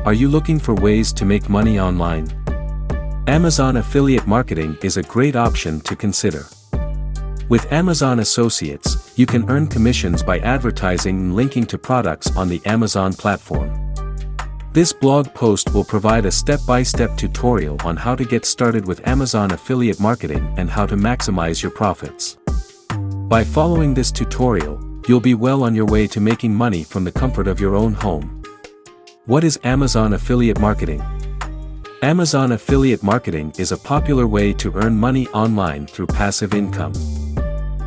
Are you looking for ways to make money online? Amazon affiliate marketing is a great option to consider. With Amazon Associates, you can earn commissions by advertising and linking to products on the Amazon platform. This blog post will provide a step-by-step tutorial on how to get started with Amazon affiliate marketing and how to maximize your profits. By following this tutorial, you'll be well on your way to making money from the comfort of your own home. What is Amazon affiliate marketing? Amazon affiliate marketing is a popular way to earn money online through passive income.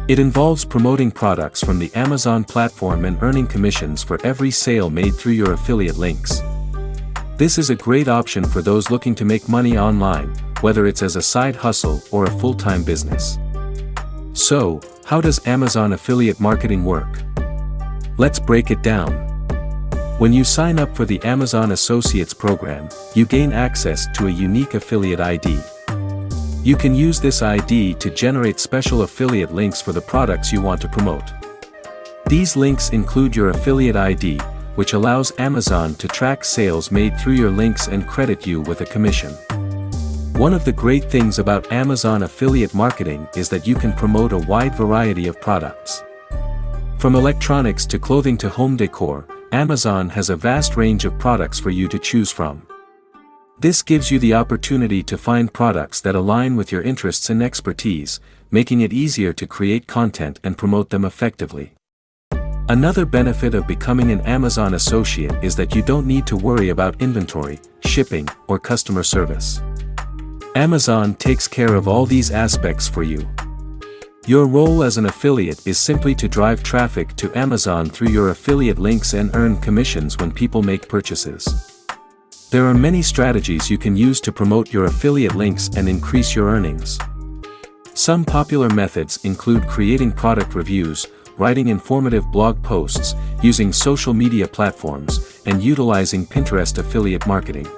It involves promoting products from the Amazon platform and earning commissions for every sale made through your affiliate links. This is a great option for those looking to make money online, whether it's as a side hustle or a full-time business. So, how does Amazon affiliate marketing work? Let's break it down. When you sign up for the Amazon Associates program, you gain access to a unique affiliate ID. You can use this ID to generate special affiliate links for the products you want to promote. These links include your affiliate ID, which allows Amazon to track sales made through your links and credit you with a commission. One of the great things about Amazon affiliate marketing is that you can promote a wide variety of products. From electronics to clothing to home decor, Amazon has a vast range of products for you to choose from. This gives you the opportunity to find products that align with your interests and expertise, making it easier to create content and promote them effectively. Another benefit of becoming an Amazon associate is that you don't need to worry about inventory, shipping, or customer service. Amazon takes care of all these aspects for you. Your role as an affiliate is simply to drive traffic to Amazon through your affiliate links and earn commissions when people make purchases. There are many strategies you can use to promote your affiliate links and increase your earnings. Some popular methods include creating product reviews, writing informative blog posts, using social media platforms, and utilizing Pinterest affiliate marketing.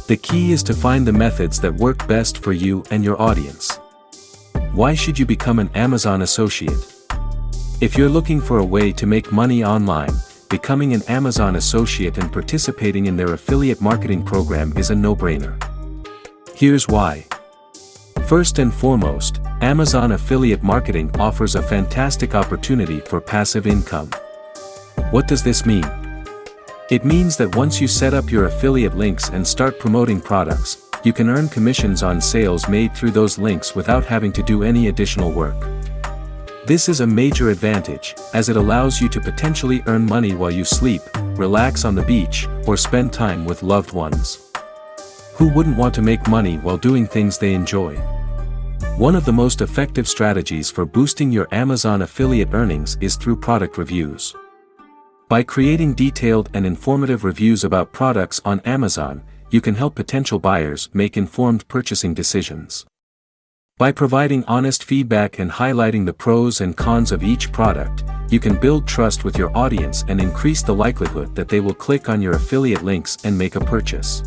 The key is to find the methods that work best for you and your audience. Why should you become an Amazon associate? If you're looking for a way to make money online, becoming an Amazon associate and participating in their affiliate marketing program is a no-brainer. Here's why. First and foremost, Amazon affiliate marketing offers a fantastic opportunity for passive income. What does this mean? It means that once you set up your affiliate links and start promoting products, you can earn commissions on sales made through those links without having to do any additional work. This is a major advantage, as it allows you to potentially earn money while you sleep, relax on the beach, or spend time with loved ones. Who wouldn't want to make money while doing things they enjoy? One of the most effective strategies for boosting your Amazon affiliate earnings is through product reviews. By creating detailed and informative reviews about products on Amazon, you can help potential buyers make informed purchasing decisions. By providing honest feedback and highlighting the pros and cons of each product, you can build trust with your audience and increase the likelihood that they will click on your affiliate links and make a purchase.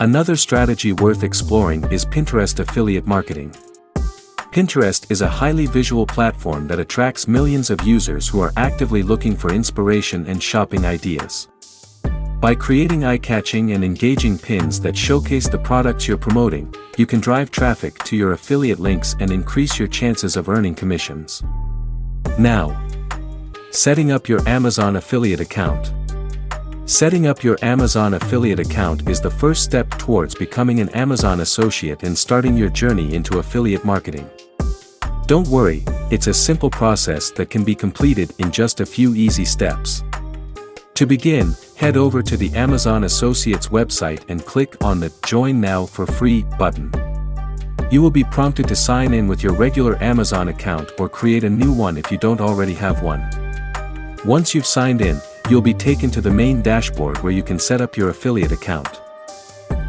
Another strategy worth exploring is Pinterest affiliate marketing. Pinterest is a highly visual platform that attracts millions of users who are actively looking for inspiration and shopping ideas. By creating eye-catching and engaging pins that showcase the products you're promoting, you can drive traffic to your affiliate links and increase your chances of earning commissions. Now, setting up your Amazon affiliate account. Setting up your Amazon affiliate account is the first step towards becoming an Amazon associate and starting your journey into affiliate marketing. Don't worry, it's a simple process that can be completed in just a few easy steps. To begin, head over to the Amazon Associates website and click on the Join Now for Free button. You will be prompted to sign in with your regular Amazon account or create a new one if you don't already have one. Once you've signed in, you'll be taken to the main dashboard where you can set up your affiliate account.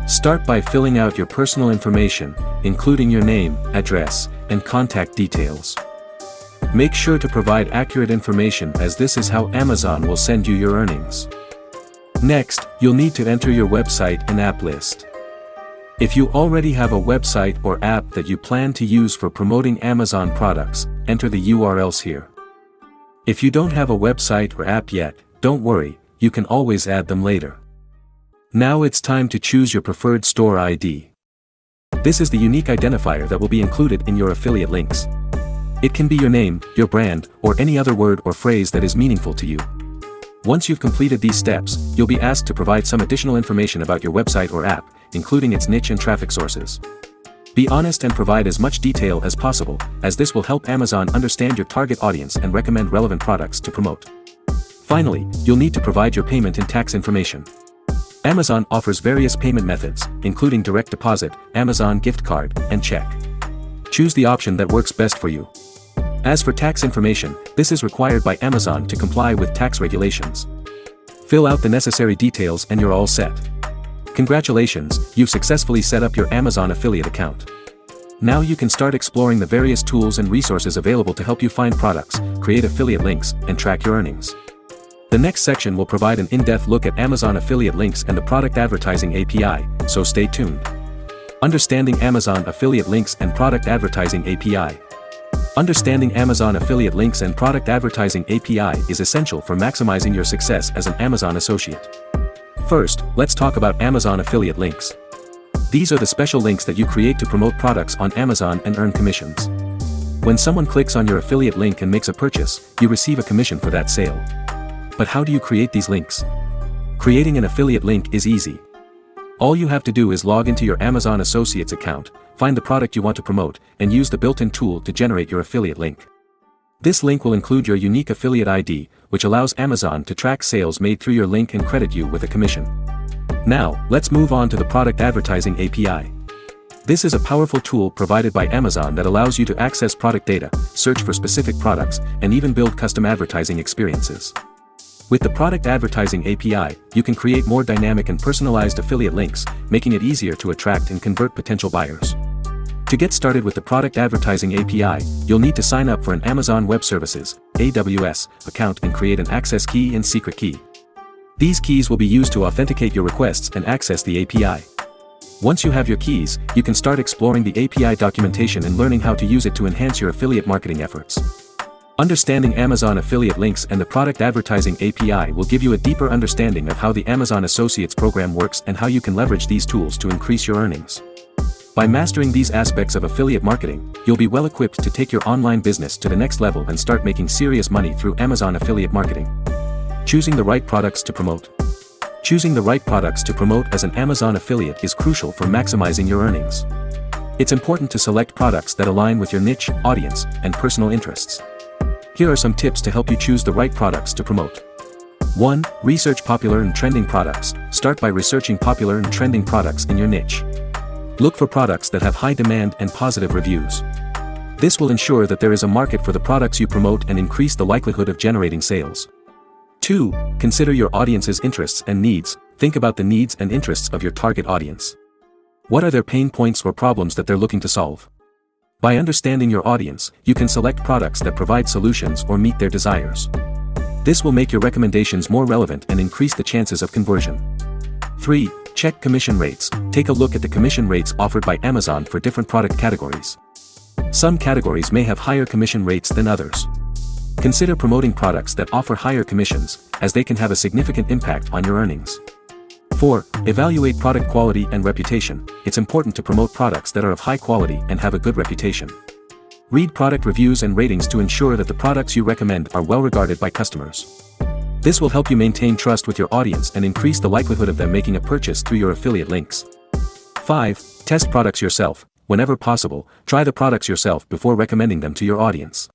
Start by filling out your personal information, including your name, address, and contact details. Make sure to provide accurate information, as this is how Amazon will send you your earnings. Next, you'll need to enter your website and app list. If you already have a website or app that you plan to use for promoting Amazon products, enter the URLs here. If you don't have a website or app yet, don't worry, you can always add them later. Now it's time to choose your preferred store ID. This is the unique identifier that will be included in your affiliate links. It can be your name, your brand, or any other word or phrase that is meaningful to you. Once you've completed these steps, you'll be asked to provide some additional information about your website or app, including its niche and traffic sources. Be honest and provide as much detail as possible, as this will help Amazon understand your target audience and recommend relevant products to promote. Finally, you'll need to provide your payment and tax information. Amazon offers various payment methods, including direct deposit, Amazon gift card, and check. Choose the option that works best for you. As for tax information, this is required by Amazon to comply with tax regulations. Fill out the necessary details and you're all set. Congratulations, you've successfully set up your Amazon affiliate account. Now you can start exploring the various tools and resources available to help you find products, create affiliate links, and track your earnings. The next section will provide an in-depth look at Amazon affiliate links and the product advertising API, so stay tuned. Understanding Amazon affiliate links and product advertising API. Understanding Amazon affiliate links and product advertising API is essential for maximizing your success as an Amazon associate. First, let's talk about Amazon affiliate links. These are the special links that you create to promote products on Amazon and earn commissions. When someone clicks on your affiliate link and makes a purchase, you receive a commission for that sale. But how do you create these links? Creating an affiliate link is easy. All you have to do is log into your Amazon Associates account, find the product you want to promote, and use the built-in tool to generate your affiliate link. This link will include your unique affiliate ID, which allows Amazon to track sales made through your link and credit you with a commission. Now, let's move on to the product advertising API. This is a powerful tool provided by Amazon that allows you to access product data, search for specific products, and even build custom advertising experiences. With the product advertising API, you can create more dynamic and personalized affiliate links, making it easier to attract and convert potential buyers. To get started with the product advertising API, you'll need to sign up for an Amazon Web Services (AWS) account and create an access key and secret key. These keys will be used to authenticate your requests and access the API. Once you have your keys, you can start exploring the API documentation and learning how to use it to enhance your affiliate marketing efforts. Understanding Amazon affiliate links and the product advertising API will give you a deeper understanding of how the Amazon Associates program works and how you can leverage these tools to increase your earnings. By mastering these aspects of affiliate marketing, you'll be well equipped to take your online business to the next level and start making serious money through Amazon affiliate marketing. Choosing the right products to promote. Choosing the right products to promote as an Amazon affiliate is crucial for maximizing your earnings. It's important to select products that align with your niche, audience, and personal interests. Here are some tips to help you choose the right products to promote. 1. Research popular and trending products. Start by researching popular and trending products in your niche. Look for products that have high demand and positive reviews. This will ensure that there is a market for the products you promote and increase the likelihood of generating sales. 2. Consider your audience's interests and needs. Think about the needs and interests of your target audience. What are their pain points or problems that they're looking to solve? By understanding your audience, you can select products that provide solutions or meet their desires. This will make your recommendations more relevant and increase the chances of conversion. 3. Check commission rates. Take a look at the commission rates offered by Amazon for different product categories. Some categories may have higher commission rates than others. Consider promoting products that offer higher commissions, as they can have a significant impact on your earnings. 4. Evaluate product quality and reputation. It's important to promote products that are of high quality and have a good reputation. Read product reviews and ratings to ensure that the products you recommend are well regarded by customers. This will help you maintain trust with your audience and increase the likelihood of them making a purchase through your affiliate links. 5. Test products yourself. Whenever possible, try the products yourself before recommending them to your audience.